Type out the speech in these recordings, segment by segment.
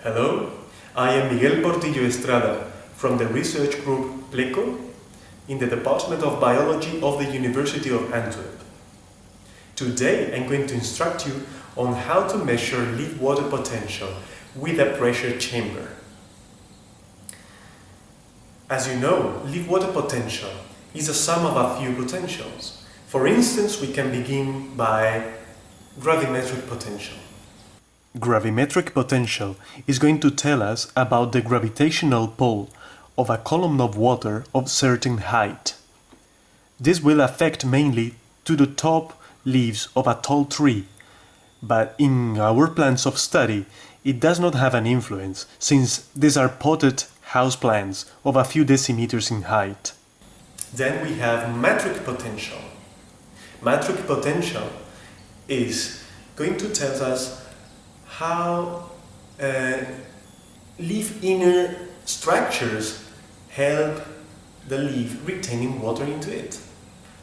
Hello, I am Miguel Portillo Estrada from the research group PLECO in the Department of Biology of the University of Antwerp. Today I'm going to instruct you on how to measure leaf water potential with a pressure chamber. As you know, leaf water potential is a sum of a few potentials. For instance, we can begin by gravimetric potential. Gravimetric potential is going to tell us about the gravitational pull of a column of water of certain height. This will affect mainly to the top leaves of a tall tree, but in our plants of study it does not have an influence, since these are potted house plants of a few decimeters in height. Then we have metric potential. Metric potential is going to tell us how leaf inner structures help the leaf retaining water into it.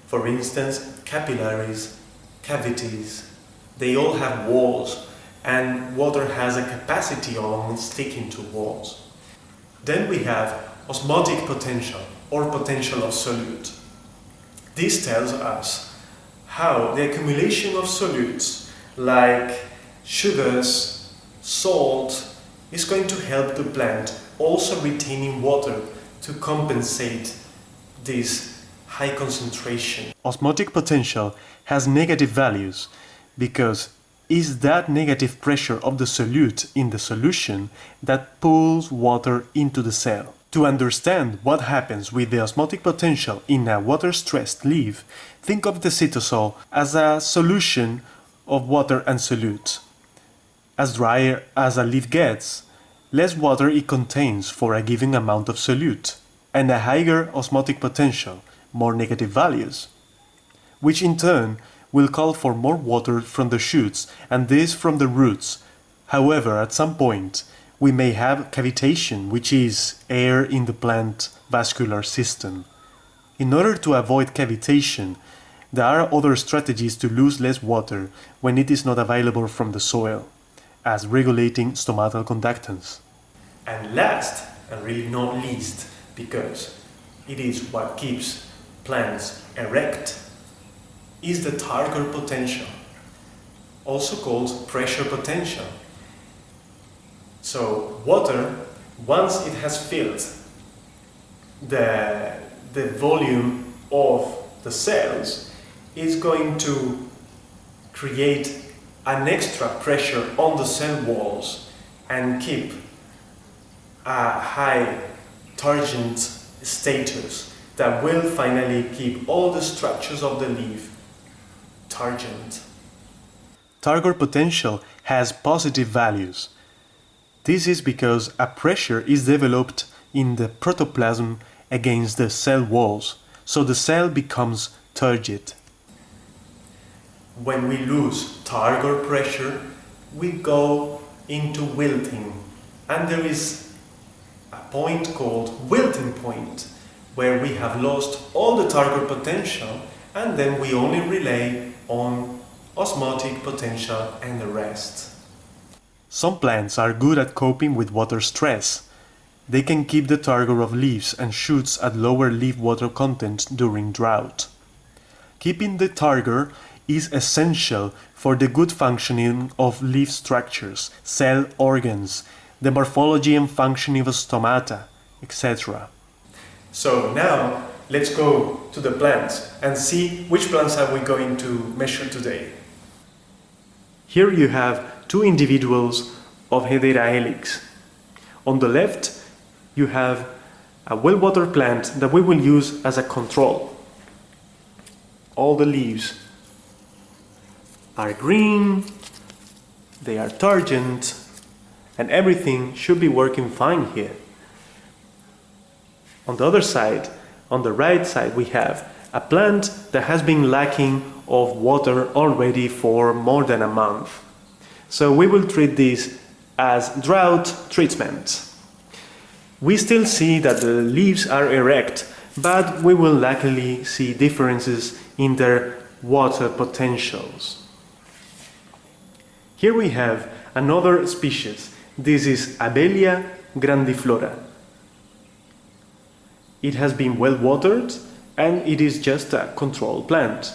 For instance, capillaries, cavities, they all have walls, and water has a capacity on sticking to walls. Then we have osmotic potential or potential of solute. This tells us how the accumulation of solutes like sugars, salt, is going to help the plant also retaining water to compensate this high concentration. Osmotic potential has negative values because it's that negative pressure of the solute in the solution that pulls water into the cell. To understand what happens with the osmotic potential in a water-stressed leaf, think of the cytosol as a solution of water and solute. As drier as a leaf gets, less water it contains for a given amount of solute, and a higher osmotic potential, more negative values, which in turn will call for more water from the shoots and this from the roots. However, at some point, we may have cavitation, which is air in the plant vascular system. In order to avoid cavitation, there are other strategies to lose less water when it is not available from the soil, as regulating stomatal conductance. And last, and really not least, because it is what keeps plants erect, is the Target potential, also called pressure potential. So water, once it has filled the volume of the cells, is going to create an extra pressure on the cell walls and keep a high turgent status that will finally keep all the structures of the leaf turgent. Target potential has positive values. This is because a pressure is developed in the protoplasm against the cell walls, so the cell becomes turgid. When we lose target pressure, we go into wilting, and there is a point called wilting point, where we have lost all the target potential, and then we only rely on osmotic potential and the rest. Some plants are good at coping with water stress. They can keep the target of leaves and shoots at lower leaf water content during drought. Keeping the target is essential for the good functioning of leaf structures, cell organs, the morphology and functioning of stomata, etc. So now let's go to the plants and see which plants are we going to measure today. Here you have two individuals of Hedera helix. On the left you have a well-watered plant that we will use as a control. All the leaves are green, they are turgent, and everything should be working fine here. On the other side, on the right side, we have a plant that has been lacking of water already for more than a month. So we will treat this as drought treatment. We still see that the leaves are erect, but we will likely see differences in their water potentials. Here we have another species This is Abelia Grandiflora. It has been well watered and it is just a control plant.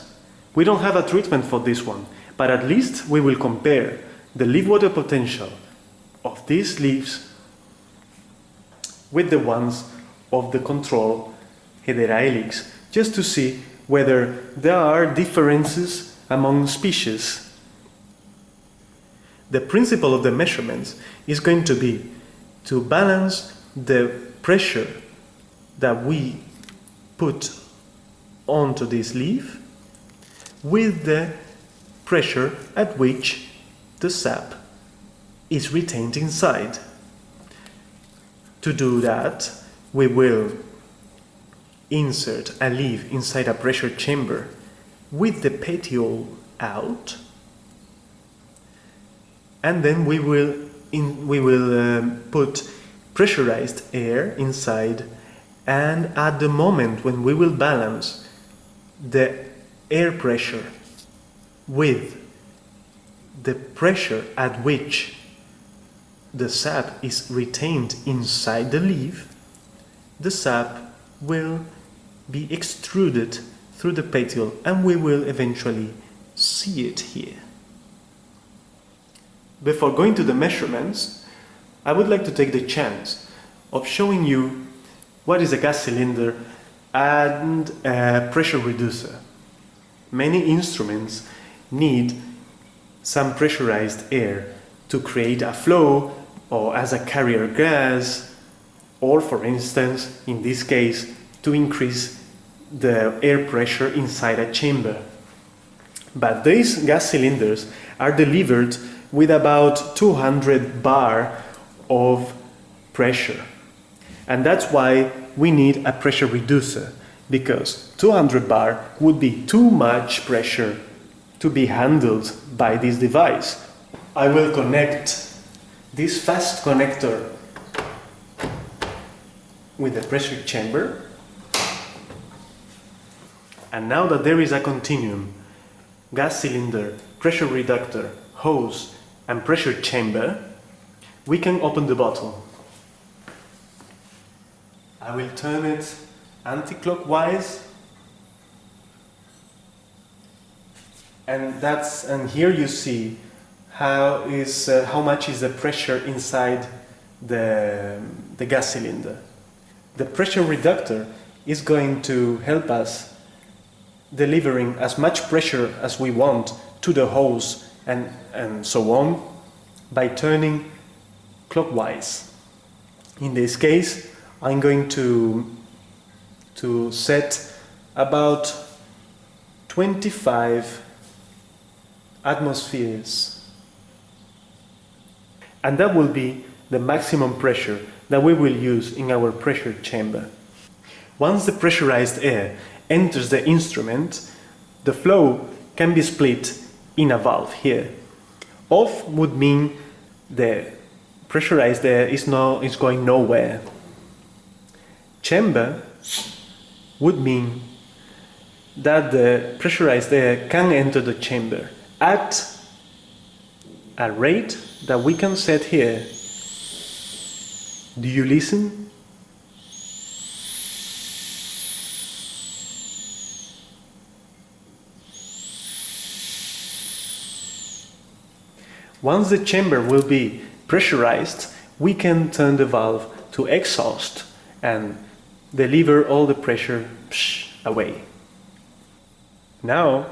We don't have a treatment for this one, but at least we will compare the leaf water potential of these leaves with the ones of the control Hedera just to see whether there are differences among species. The principle of the measurements is going to be to balance the pressure that we put onto this leaf with the pressure at which the sap is retained inside. To do that, we will insert a leaf inside a pressure chamber with the petiole out, and then we will put pressurized air inside, and at the moment when we will balance the air pressure with the pressure at which the sap is retained inside the leaf, the sap will be extruded through the petiole and we will eventually see it here. Before going to the measurements, I would like to take the chance of showing you what is a gas cylinder and a pressure reducer. Many instruments need some pressurized air to create a flow or as a carrier gas, or for instance, in this case, to increase the air pressure inside a chamber. But these gas cylinders are delivered with about 200 bar of pressure. And that's why we need a pressure reducer, because 200 bar would be too much pressure to be handled by this device. I will connect this fast connector with the pressure chamber. And now that there is a continuum, gas cylinder, pressure reductor, hose and pressure chamber, we can open the bottle. I will turn it anti-clockwise, and here you see how much is the pressure inside the gas cylinder. The pressure reductor is going to help us delivering as much pressure as we want to the hose and so on by turning clockwise. In this case, I'm going to set about 25 atmospheres. And that will be the maximum pressure that we will use in our pressure chamber. Once the pressurized air enters the instrument, the flow can be split in a valve here. Off would mean the pressurized air is going nowhere. Chamber would mean that the pressurized air can enter the chamber at a rate that we can set here. Do you listen? Once the chamber will be pressurized, we can turn the valve to exhaust and deliver all the pressure away. Now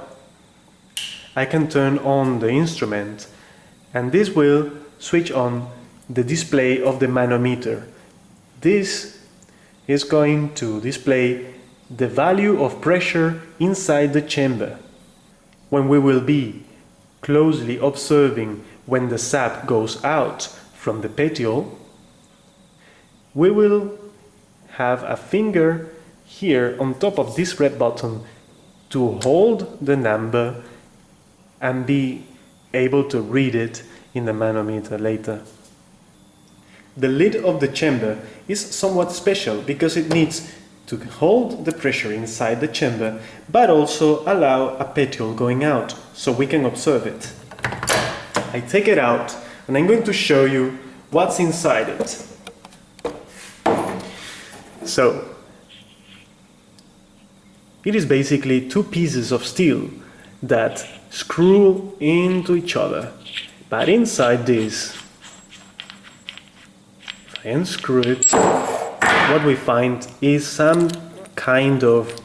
I can turn on the instrument, and this will switch on the display of the manometer. This is going to display the value of pressure inside the chamber. When we will be closely observing when the sap goes out from the petiole, we will have a finger here on top of this red button to hold the number and be able to read it in the manometer later. The lid of the chamber is somewhat special because it needs to hold the pressure inside the chamber but also allow a petiole going out so we can observe it. I take it out and I'm going to show you what's inside it. So, it is basically two pieces of steel that screw into each other. But inside this, if I unscrew it, what we find is some kind of,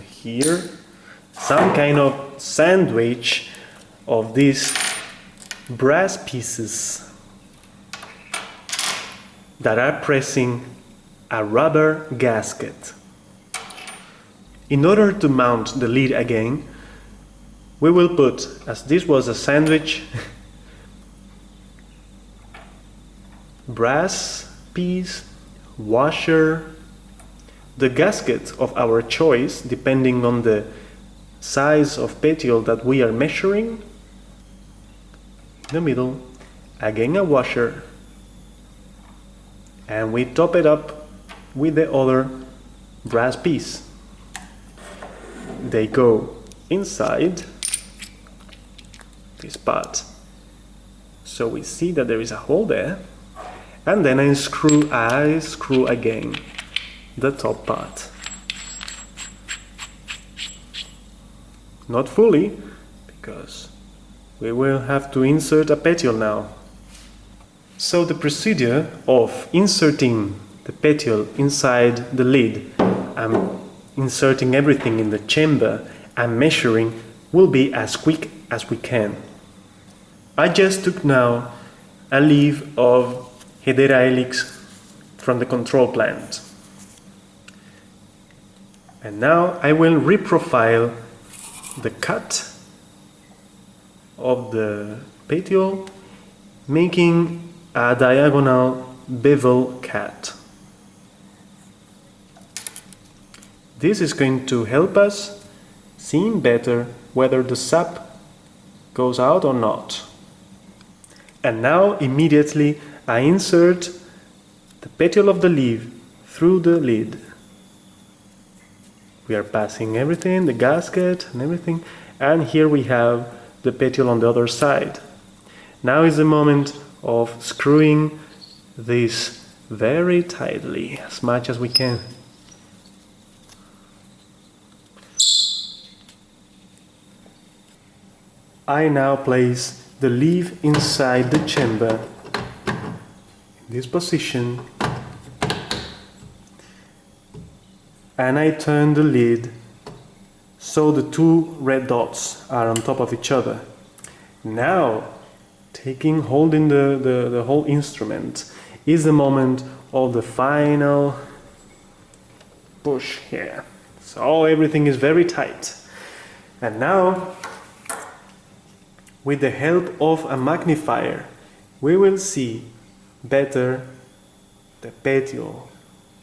here, some kind of sandwich of these brass pieces that are pressing a rubber gasket. In order to mount the lid again, we will put, as this was a sandwich, brass piece, washer, the gasket of our choice, depending on the size of petiole that we are measuring. In the middle, again a washer, and we top it up with the other brass piece. They go inside this part, so we see that there is a hole there, and then I screw again the top part. Not fully, because we will have to insert a petiole now. So the procedure of inserting the petiole inside the lid and inserting everything in the chamber and measuring will be as quick as we can. I just took now a leaf of Hedera helix from the control plant. And now I will reprofile the cut of the petiole, making a diagonal bevel cut. This is going to help us seeing better whether the sap goes out or not. And now immediately I insert the petiole of the leaf through the lid. We are passing everything, the gasket and everything, and here we have the petiole on the other side. Now is the moment of screwing this very tightly, as much as we can. I now place the leaf inside the chamber in this position, and I turn the lid so the two red dots are on top of each other. Now, holding the whole instrument is the moment of the final push here. So everything is very tight. And now, with the help of a magnifier, we will see better the petiole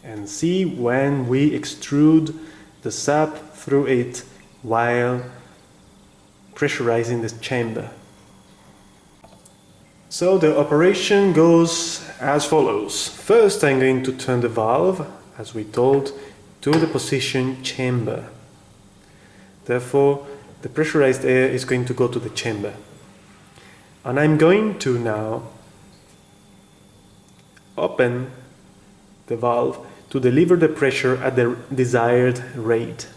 and see when we extrude the sap through it while pressurizing the chamber. So the operation goes as follows. First, I'm going to turn the valve, as we told, to the position chamber. Therefore, the pressurized air is going to go to the chamber. And I'm going to now open the valve to deliver the pressure at the desired rate.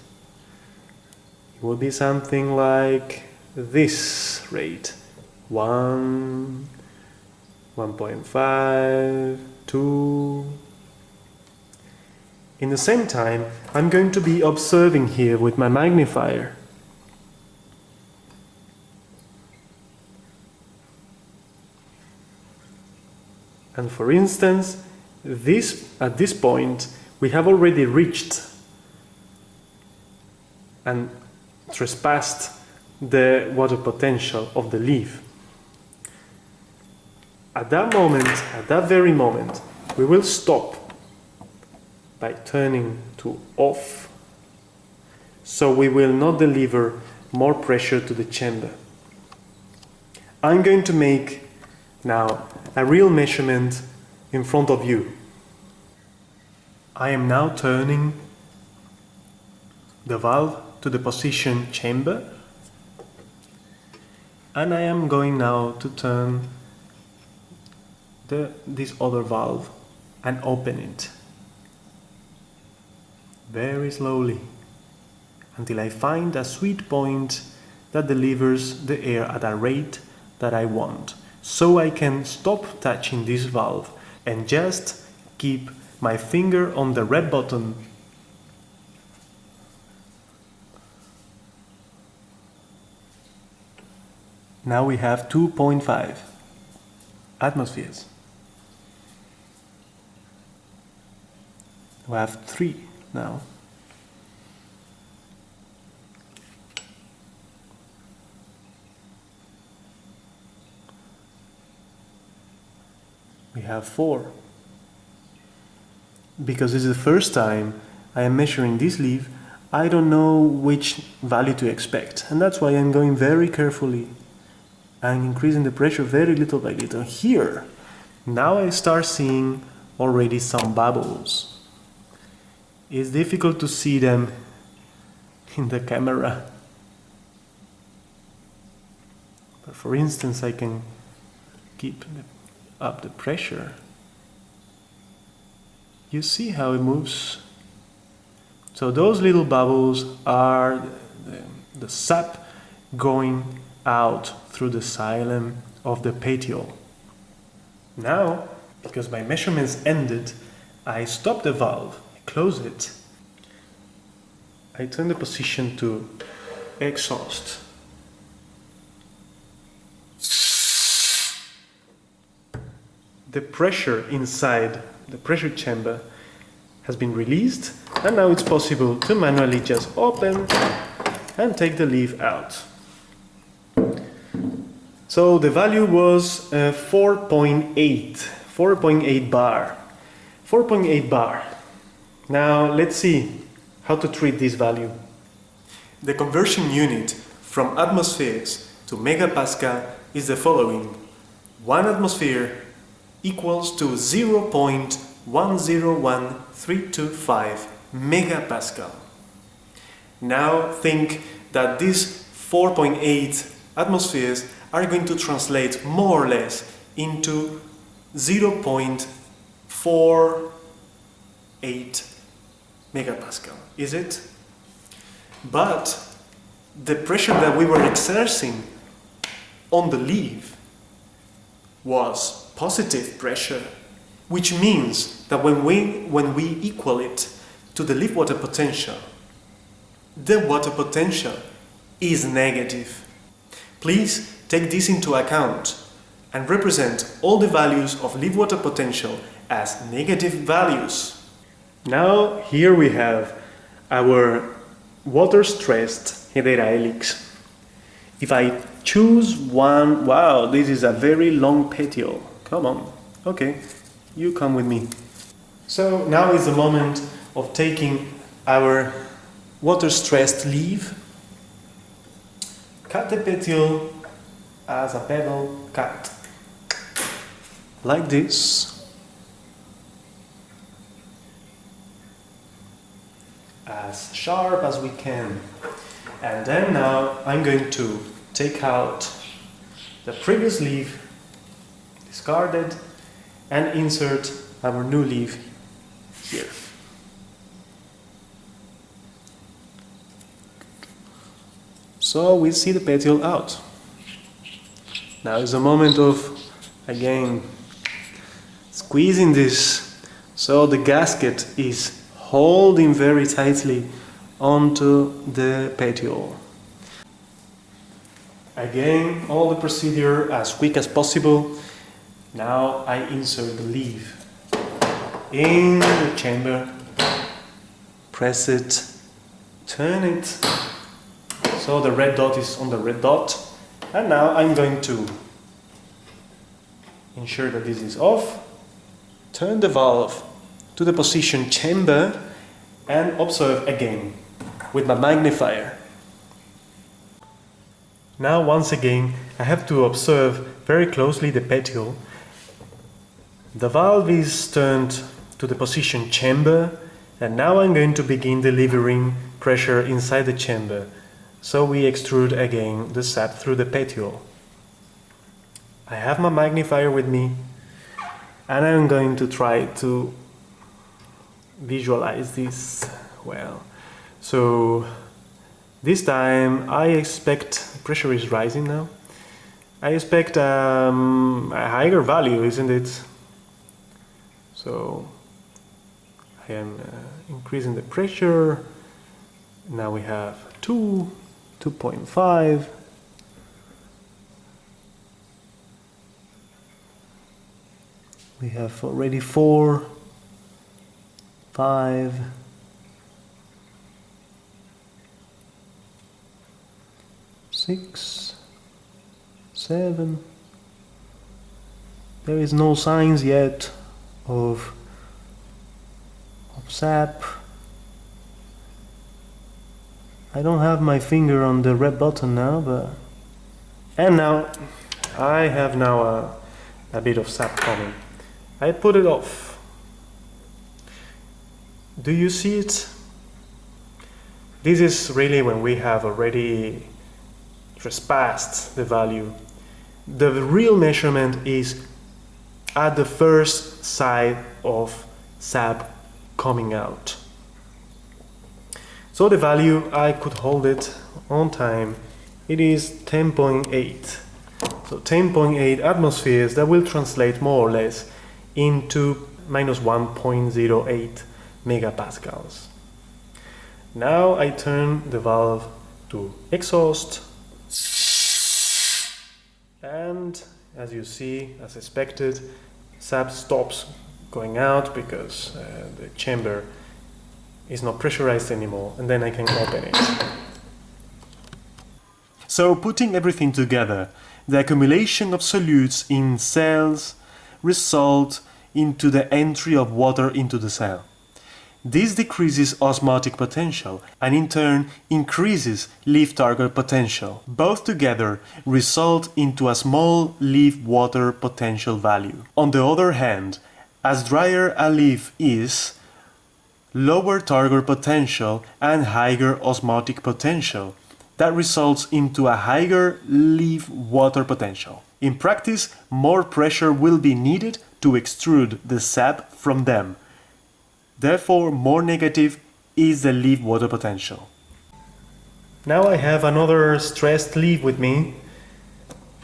It will be something like this rate. 1, 1.5, 2. In the same time, I'm going to be observing here with my magnifier. And for instance, at this point, we have already reached and trespassed the water potential of the leaf. At that moment, at that very moment, we will stop by turning to off, so we will not deliver more pressure to the chamber. I'm going to make now a real measurement in front of you. I am now turning the valve to the position chamber, and I am going now to turn this other valve and open it very slowly until I find a sweet point that delivers the air at a rate that I want. So I can stop touching this valve and just keep my finger on the red button. Now we have 2.5 atmospheres. We have 3 now. We have 4. Because this is the first time I am measuring this leaf, I don't know which value to expect. And that's why I'm going very carefully and increasing the pressure very little by little. Here, now I start seeing already some bubbles. It's difficult to see them in the camera. But for instance, I can keep up the pressure. You see how it moves? So those little bubbles are the sap going out through the xylem of the petiole. Now, because my measurements ended, I stop the valve, I close it, I turn the position to exhaust. The pressure inside the pressure chamber has been released, and now it's possible to manually just open and take the leaf out. So the value was 4.8 bar. 4.8 bar. Now let's see how to treat this value. The conversion unit from atmospheres to megapascal is the following. 1 atmosphere equals to 0.101325 megapascal. Now think that these 4.8 atmospheres are going to translate more or less into 0.48 megapascal, is it? But the pressure that we were exerting on the leaf was positive pressure, which means that when we equal it to the leaf water potential, the water potential is negative. Please take this into account and represent all the values of leaf water potential as negative values. Now here we have our water-stressed Hedera helix. If I choose one, wow, this is a very long petiole. Come on, okay, you come with me. So now is the moment of taking our water-stressed leaf, cut the petiole as a pebble cut, like this. As sharp as we can. And then now I'm going to take out the previous leaf, discarded, and insert our new leaf here. So we see the petiole out. Now is the moment of, again, squeezing this so the gasket is holding very tightly onto the petiole. Again, all the procedure as quick as possible. Now I insert the leaf in the chamber, press it, turn it, so the red dot is on the red dot, and now I'm going to ensure that this is off, turn the valve to the position chamber and observe again with my magnifier. Now once again I have to observe very closely the petiole. The valve is turned to the position chamber, and now I'm going to begin delivering pressure inside the chamber. So we extrude again the sap through the petiole. I have my magnifier with me, And I'm going to try to visualize this well. So this time I expect pressure is rising now. I expect a higher value, isn't it? So I am increasing the pressure. Now we have 2.5. We have already 4, 5, 6, 7. There is no signs yet of sap. I don't have my finger on the red button now, and now I have now a bit of sap coming. I put it off. Do you see it? This is really when we have already trespassed the value. The real measurement is at the first side of sap coming out. So the value, I could hold it on time, it is 10.8. So 10.8 atmospheres, that will translate more or less into minus 1.08 megapascals. Now I turn the valve to exhaust, and as you see, as expected, sap stops going out because the chamber is not pressurized anymore, and then I can open it. So putting everything together, the accumulation of solutes in cells result into the entry of water into the cell. This decreases osmotic potential and in turn increases leaf target potential. Both together result into a small leaf water potential value. On the other hand, as drier a leaf is, lower target potential and higher osmotic potential. That results into a higher leaf water potential. In practice, more pressure will be needed to extrude the sap from them. Therefore, more negative is the leaf water potential. Now I have another stressed leaf with me,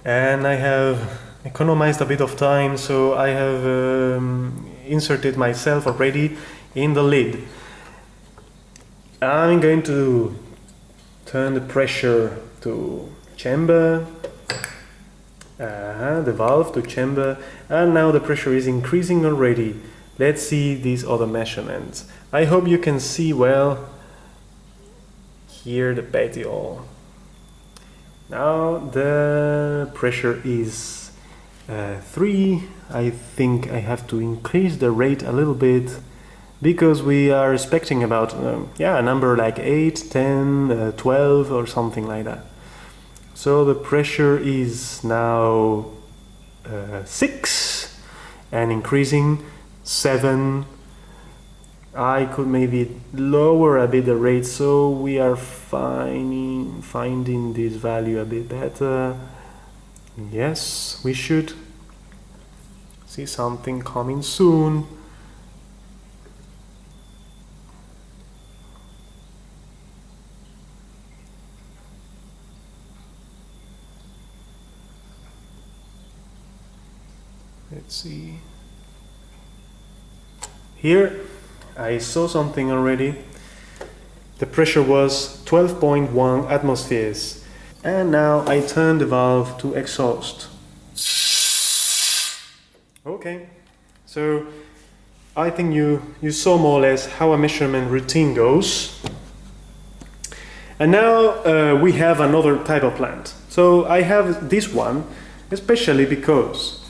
and I have economized a bit of time, so I have inserted myself already in the lid. I'm going to turn the pressure to chamber, the valve to chamber, and now the pressure is increasing already. Let's see these other measurements. I hope you can see well here the petiole. Now the pressure is 3. I think I have to increase the rate a little bit, because we are expecting about a number like 8, 10, 12 or something like that. So the pressure is now 6 and increasing, 7. I could maybe lower a bit the rate, so we are finding this value a bit better. Yes, we should see something coming soon. Let's see. Here I saw something already. The pressure was 12.1 atmospheres. And now I turn the valve to exhaust. Okay, so I think you saw more or less how a measurement routine goes. And now we have another type of plant. So I have this one, especially because,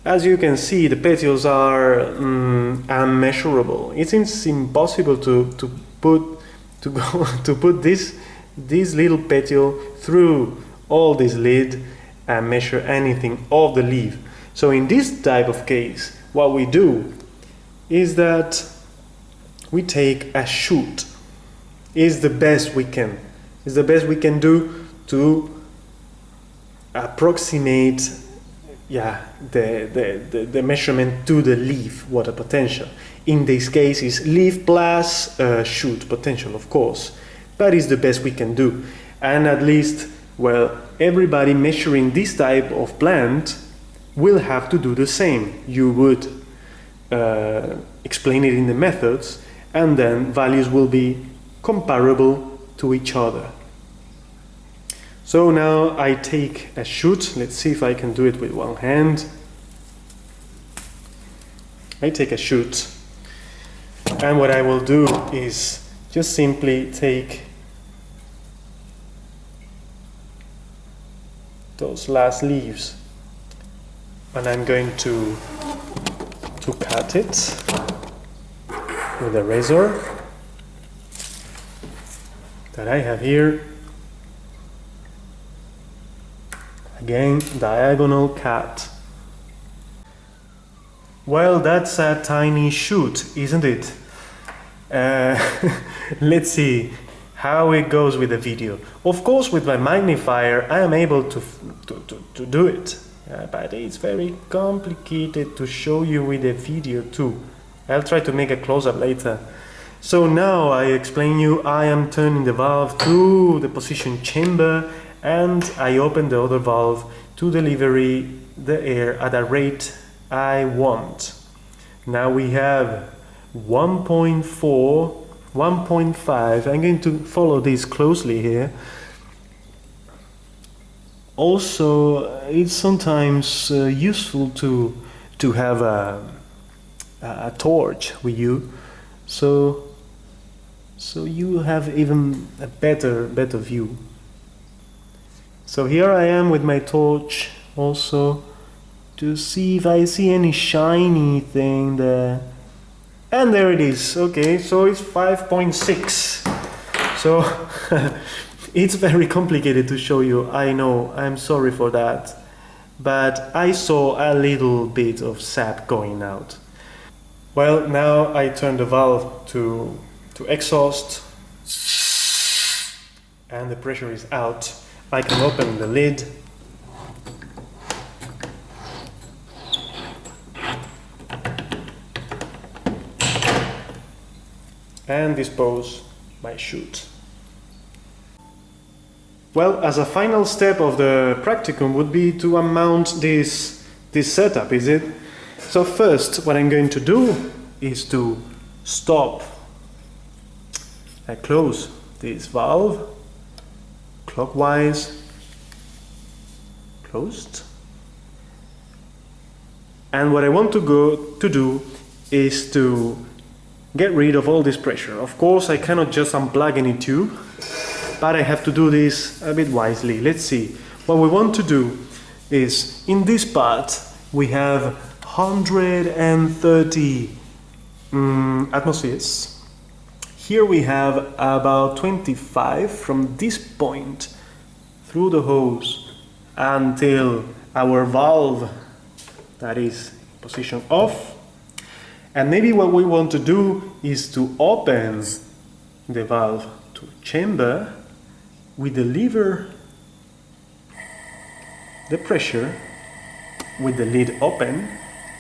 as you can see, the petioles are unmeasurable. It seems impossible to put this little petiole through all this lid and measure anything of the leaf. So in this type of case, what we do is that we take a shoot. It's the best we can. It's the best we can do to approximate the measurement to the leaf water potential. In this case, is leaf plus shoot potential, of course, but it's the best we can do. And at least, well, everybody measuring this type of plant will have to do the same. You would explain it in the methods, and then values will be comparable to each other. So now I take a shoot. Let's see if I can do it with one hand. I take a shoot, and what I will do is just simply take those last leaves, and I'm going to cut it with a razor that I have here. Again, diagonal cut. Well, that's a tiny shoot, isn't it? Let's see how it goes with the video. Of course, with my magnifier, I am able to do it, but it's very complicated to show you with the video too. I'll try to make a close-up later. So now I explain you, I am turning the valve to the position chamber, and I open the other valve to deliver the air at a rate I want. Now we have 1.4, 1.5. I'm going to follow this closely here. Also, it's sometimes useful to have a torch with you, so you have even a better view. So here I am with my torch also to see if I see any shiny thing there. And there it is. Okay, so it's 5.6. So it's very complicated to show you. I know, I'm sorry for that. But I saw a little bit of sap going out. Well, now I turn the valve to exhaust, and the pressure is out. I can open the lid. And dispose my chute. Well, as a final step of the practicum would be to mount this setup, is it? So first, what I'm going to do is to stop and close this valve clockwise, closed. And what I want to do is to get rid of all this pressure. Of course, I cannot just unplug any tube, but I have to do this a bit wisely. Let's see. What we want to do is, in this part, we have 130 atmospheres. Here we have about 25 from this point through the hose until our valve that is position off. And maybe what we want to do is to open the valve to chamber with the lever, the pressure, with the lid open,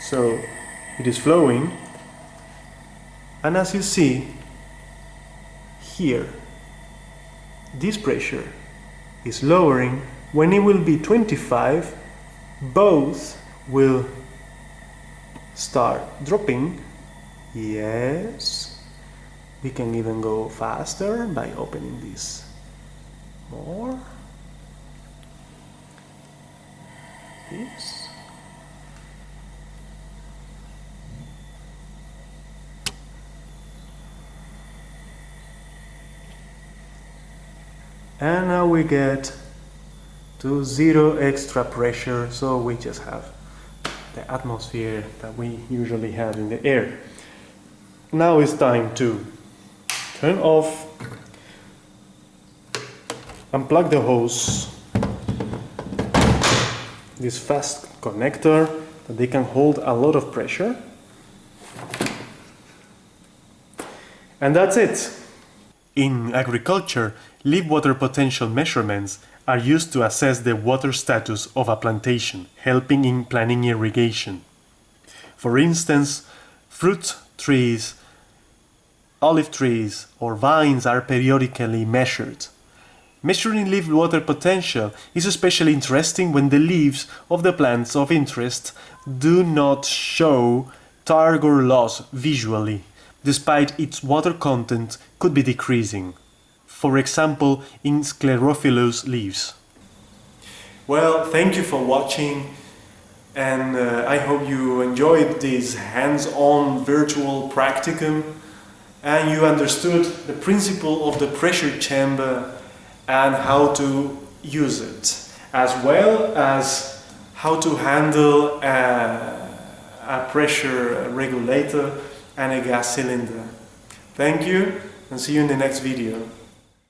so it is flowing. And as you see here, this pressure is lowering. When it will be 25, both will start dropping. Yes, we can even go faster by opening this more. This. And now we get to 0 extra pressure, so we just have the atmosphere that we usually have in the air. Now it's time to turn off, unplug the hose, this fast connector that they can hold a lot of pressure, and that's it. In agriculture, leaf water potential measurements are used to assess the water status of a plantation, helping in planning irrigation. For instance, fruit trees, olive trees, or vines are periodically measured. Measuring leaf water potential is especially interesting when the leaves of the plants of interest do not show turgor loss visually, despite its water content could be decreasing. For example, in sclerophyllous leaves. Well, thank you for watching, and I hope you enjoyed this hands-on virtual practicum and you understood the principle of the pressure chamber and how to use it, as well as how to handle a pressure regulator and a gas cylinder. Thank you, and see you in the next video.